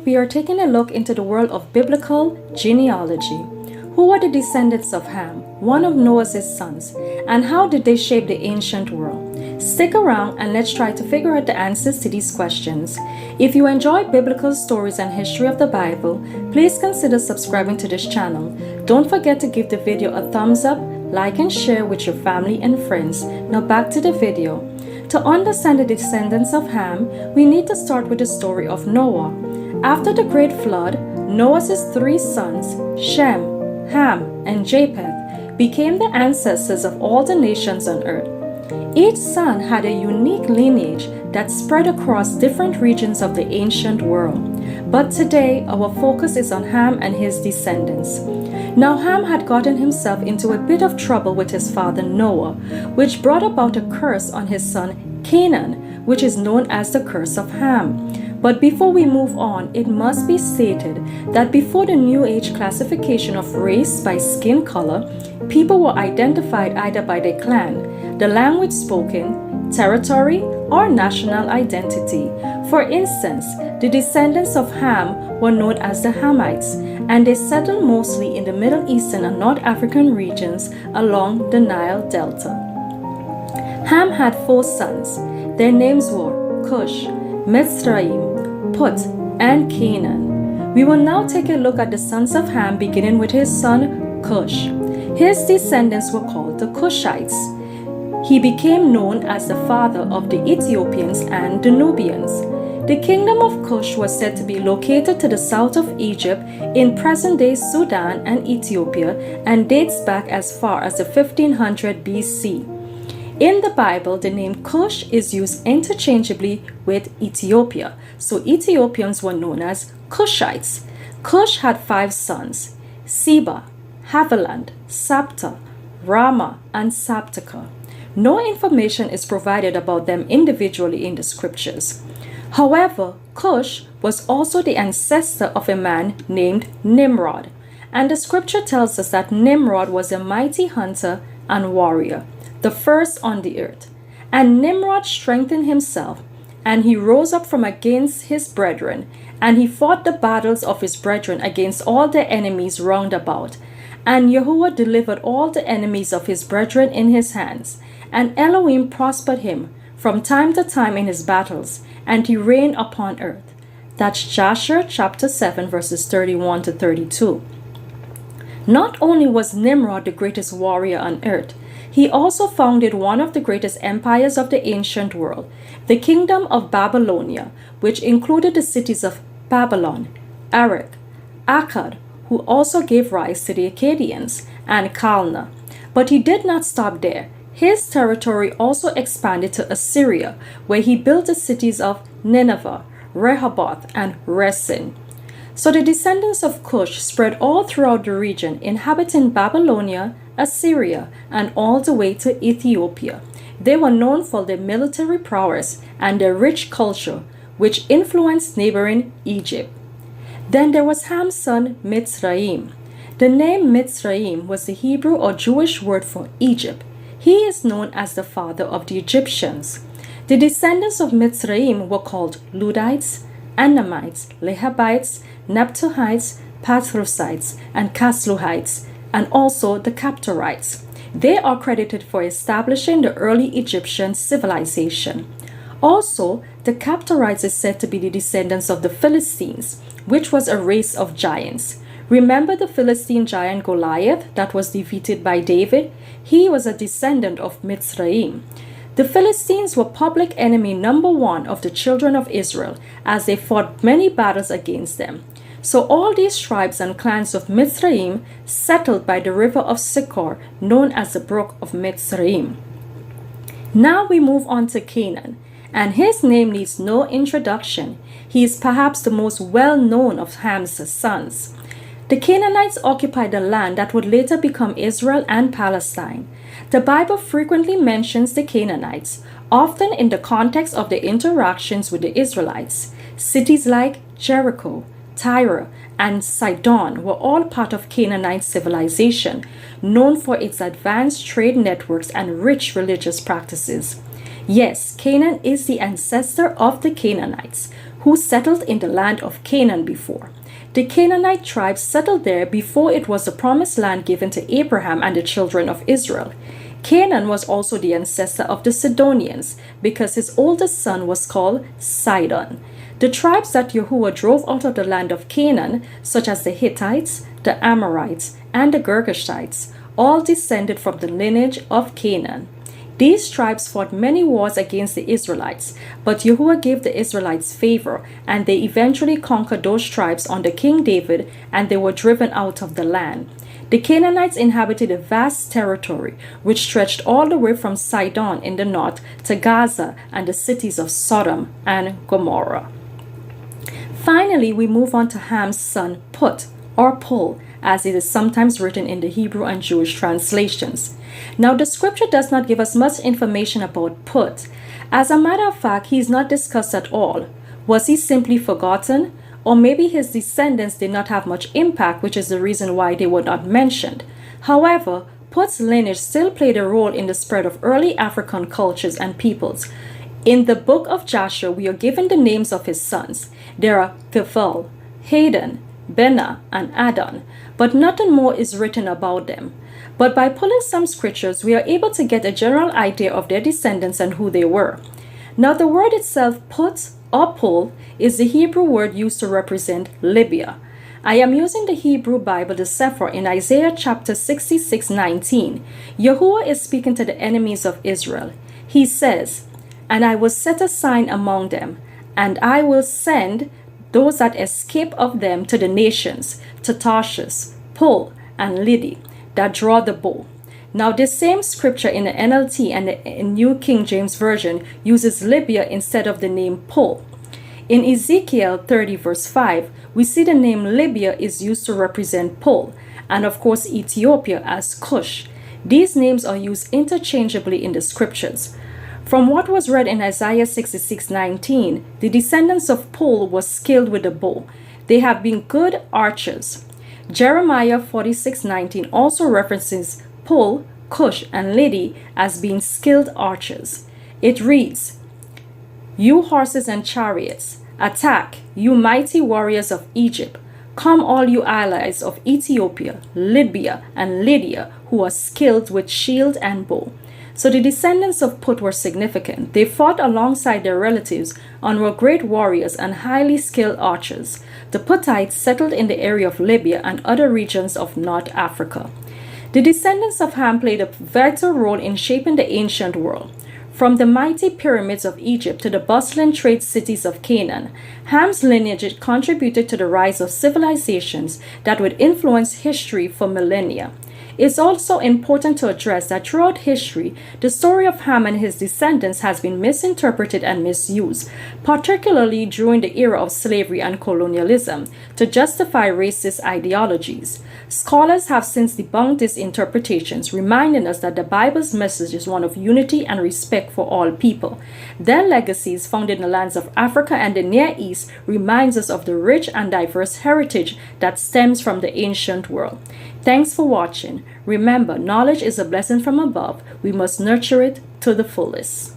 we are taking a look into the world of biblical genealogy. Who were the descendants of Ham, one of Noah's sons, and how did they shape the ancient world? Stick around and let's try to figure out the answers to these questions. If you enjoy biblical stories and history of the Bible, please consider subscribing to this channel. Don't forget to give the video a thumbs up, like and share with your family and friends. Now back to the video. To understand the descendants of Ham, we need to start with the story of Noah. After the great flood, Noah's three sons, Shem, Ham, and Japheth, became the ancestors of all the nations on earth. Each son had a unique lineage that spread across different regions of the ancient world. But today, our focus is on Ham and his descendants. Now Ham had gotten himself into a bit of trouble with his father Noah, which brought about a curse on his son Canaan, which is known as the curse of Ham. But before we move on, it must be stated that before the New Age classification of race by skin color, people were identified either by their clan, the language spoken, territory, or national identity. For instance, the descendants of Ham were known as the Hamites, and they settled mostly in the Middle Eastern and North African regions along the Nile Delta. Ham had 4 sons. Their names were Cush, Mitzraim, Phut, and Canaan. We will now take a look at the sons of Ham, beginning with his son Cush. His descendants were called the Cushites. He became known as the father of the Ethiopians and the Nubians. The kingdom of Cush was said to be located to the south of Egypt in present-day Sudan and Ethiopia and dates back as far as the 1500 BC. In the Bible, the name Cush is used interchangeably with Ethiopia, so Ethiopians were known as Cushites. Cush had 5 sons, Seba, Haviland, Sapta, Rama, and Saptaka. No information is provided about them individually in the scriptures. However, Cush was also the ancestor of a man named Nimrod, and the scripture tells us that Nimrod was a mighty hunter and warrior, the first on the earth. And Nimrod strengthened himself, and he rose up from against his brethren, and he fought the battles of his brethren against all their enemies round about. And Yahuah delivered all the enemies of his brethren in his hands, and Elohim prospered him from time to time in his battles, and he reigned upon earth. That's Jasher chapter 7 verses 31 to 32. Not only was Nimrod the greatest warrior on earth, he also founded one of the greatest empires of the ancient world, the kingdom of Babylonia, which included the cities of Babylon, Erech, Akkad, who also gave rise to the Akkadians, and Calneh. But he did not stop there. His territory also expanded to Assyria, where he built the cities of Nineveh, Rehoboth, and Resin. So the descendants of Cush spread all throughout the region, inhabiting Babylonia, Assyria, and all the way to Ethiopia. They were known for their military prowess and their rich culture, which influenced neighboring Egypt. Then there was Ham's son Mitzraim. The name Mitzraim was the Hebrew or Jewish word for Egypt. He is known as the father of the Egyptians. The descendants of Mitzraim were called Ludites, Anamites, Lehabites, Neptuhites, Pathrusites, and Casluhites, and also the Captorites. They are credited for establishing the early Egyptian civilization. Also, the Captorites is said to be the descendants of the Philistines, which was a race of giants. Remember the Philistine giant Goliath that was defeated by David? He was a descendant of Mitzraim. The Philistines were public enemy number 1 of the children of Israel, as they fought many battles against them. So all these tribes and clans of Mitzraim settled by the river of Sychor, known as the Brook of Mitzraim. Now we move on to Canaan, and his name needs no introduction. He is perhaps the most well-known of Ham's sons. The Canaanites occupied the land that would later become Israel and Palestine. The Bible frequently mentions the Canaanites, often in the context of their interactions with the Israelites. Cities like Jericho, Tyre, and Sidon were all part of Canaanite civilization, known for its advanced trade networks and rich religious practices. Yes, Canaan is the ancestor of the Canaanites, who settled in the land of Canaan before. The Canaanite tribes settled there before it was the promised land given to Abraham and the children of Israel. Canaan was also the ancestor of the Sidonians, because his oldest son was called Sidon. The tribes that Yahuah drove out of the land of Canaan, such as the Hittites, the Amorites, and the Girgashites, all descended from the lineage of Canaan. These tribes fought many wars against the Israelites, but Yahuah gave the Israelites favor, and they eventually conquered those tribes under King David, and they were driven out of the land. The Canaanites inhabited a vast territory, which stretched all the way from Sidon in the north to Gaza and the cities of Sodom and Gomorrah. Finally, we move on to Ham's son Phut, or Pul, as it is sometimes written in the Hebrew and Jewish translations. Now, the scripture does not give us much information about Phut. As a matter of fact, he is not discussed at all. Was he simply forgotten? Or maybe his descendants did not have much impact, which is the reason why they were not mentioned. However, Phut's lineage still played a role in the spread of early African cultures and peoples. In the book of Jasher, we are given the names of his sons. There are Githal, Hadan, Benah, and Adon, but nothing more is written about them. But by pulling some scriptures, we are able to get a general idea of their descendants and who they were. Now, the word itself, Phut or Pul, is the Hebrew word used to represent Libya. I am using the Hebrew Bible, the Cepher, in Isaiah chapter 66:19. Yahuah is speaking to the enemies of Israel. He says, "And I will set a sign among them, and I will send those that escape of them to the nations, to Tarshish, Pul, and Lidi, that draw the bow." Now, this same scripture in the NLT and the New King James Version uses Libya instead of the name Pul. In Ezekiel 30 verse 5, we see the name Libya is used to represent Pul, and of course Ethiopia as Cush. These names are used interchangeably in the scriptures. From what was read in Isaiah 66:19, the descendants of Pul were skilled with the bow. They have been good archers. Jeremiah 46:19 also references Pul, Cush, and Lidi as being skilled archers. It reads, "You horses and chariots, attack, you mighty warriors of Egypt. Come all you allies of Ethiopia, Libya, and Lydia, who are skilled with shield and bow." So the descendants of Phut were significant. They fought alongside their relatives and were great warriors and highly skilled archers. The Phutites settled in the area of Libya and other regions of North Africa. The descendants of Ham played a vital role in shaping the ancient world. From the mighty pyramids of Egypt to the bustling trade cities of Canaan, Ham's lineage contributed to the rise of civilizations that would influence history for millennia. It's also important to address that throughout history, the story of Ham and his descendants has been misinterpreted and misused, particularly during the era of slavery and colonialism, to justify racist ideologies. Scholars have since debunked these interpretations, reminding us that the Bible's message is one of unity and respect for all people. Their legacies found in the lands of Africa and the Near East reminds us of the rich and diverse heritage that stems from the ancient world. Thanks for watching. Remember, knowledge is a blessing from above. We must nurture it to the fullest.